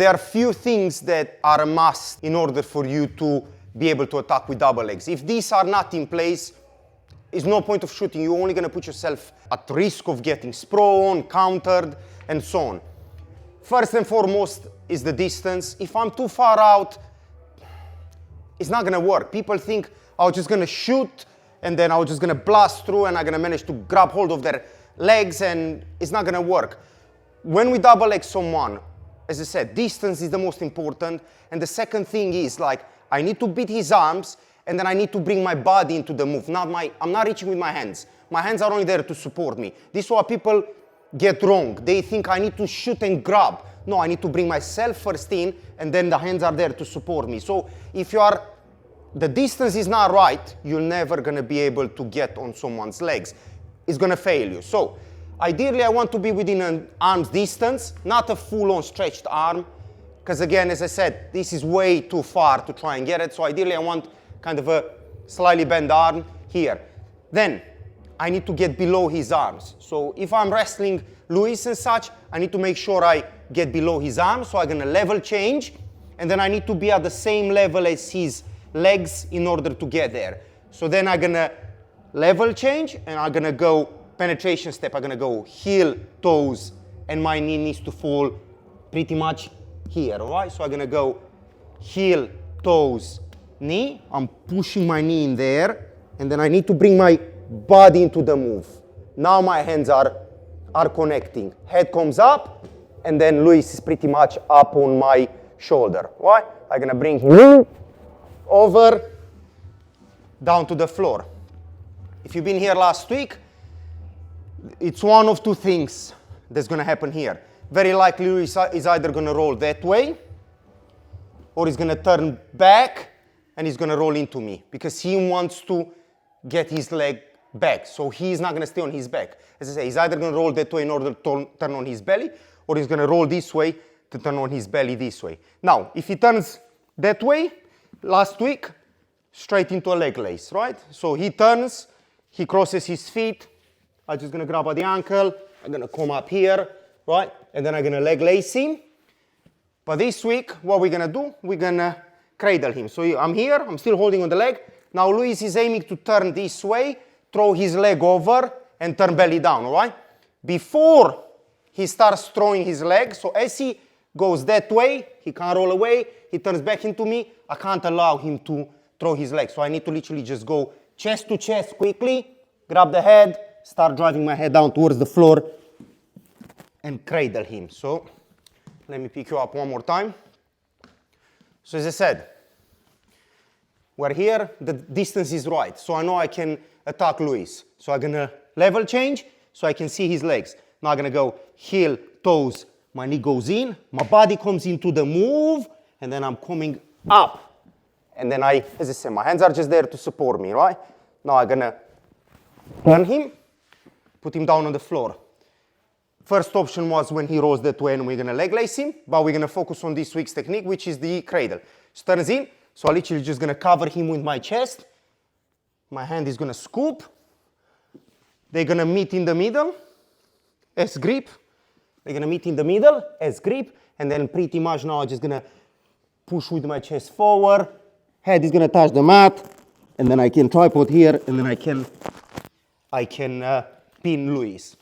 There are few things that are a must in order for you to be able to attack with double legs. If these are not in place, there's no point of shooting. You're only going to put yourself at risk of getting sprawn, countered, and so on. First and foremost is the distance. If I'm too far out, it's not going to work. People think I was just going to shoot and then I was just going to blast through and I'm going to manage to grab hold of their legs, and it's not going to work. When we double leg someone, as I said, distance is the most important. And the second thing is, like, I need to beat his arms and then I need to bring my body into the move. I'm not reaching with my hands. My hands are only there to support me. This is what people get wrong. They think I need to shoot and grab. No, I need to bring myself first in and then the hands are there to support me. So if the distance is not right, you're never gonna be able to get on someone's legs. It's gonna fail you. So ideally, I want to be within an arm's distance, not a full-on stretched arm, because again, as I said, this is way too far to try and get it. So ideally, I want kind of a slightly bent arm here. Then I need to get below his arms. So if I'm wrestling Luis and such, I need to make sure I get below his arms. So I'm gonna level change, and then I need to be at the same level as his legs in order to get there. So then I'm gonna level change, and I'm gonna go penetration step. I'm gonna go heel, toes, and my knee needs to fall pretty much here, all right? So I'm gonna go heel, toes, knee. I'm pushing my knee in there, and then I need to bring my body into the move. Now my hands are connecting. Head comes up, and then Luis is pretty much up on my shoulder, right? I'm gonna bring him over, down to the floor. If you've been here last week, it's one of two things that's gonna happen here. Very likely Luis is either gonna roll that way, or he's gonna turn back and he's gonna roll into me because he wants to get his leg back. So he's not gonna stay on his back. As I say, he's either gonna roll that way in order to turn on his belly, or he's gonna roll this way to turn on his belly this way. Now, if he turns that way, last week, straight into a leg lace, right? So he turns, he crosses his feet. I'm just gonna grab at the ankle. I'm gonna come up here, right? And then I'm gonna leg lace him. But this week, what we're gonna do, we're gonna cradle him. So I'm here, I'm still holding on the leg. Now Luis is aiming to turn this way, throw his leg over, and turn belly down, all right? Before he starts throwing his leg, so as he goes that way, he can't roll away, he turns back into me, I can't allow him to throw his leg. So I need to literally just go chest to chest quickly, grab the head, start driving my head down towards the floor, and cradle him. So let me pick you up one more time. So as I said, we're here, the distance is right. So I know I can attack Luis. So I'm gonna level change so I can see his legs. Now I'm gonna go heel, toes, my knee goes in, my body comes into the move, and then I'm coming up. And then as I said, my hands are just there to support me, right? Now I'm gonna turn him, put him down on the floor. First option was when he rolls that way and we're gonna leg lace him, but we're gonna focus on this week's technique, which is the cradle. So turns in, so I'm literally just gonna cover him with my chest. My hand is gonna scoop. They're gonna meet in the middle, as grip. They're gonna meet in the middle, as grip, and then pretty much now I'm just gonna push with my chest forward. Head is gonna touch the mat, and then I can tripod here, and then I can pin Luis.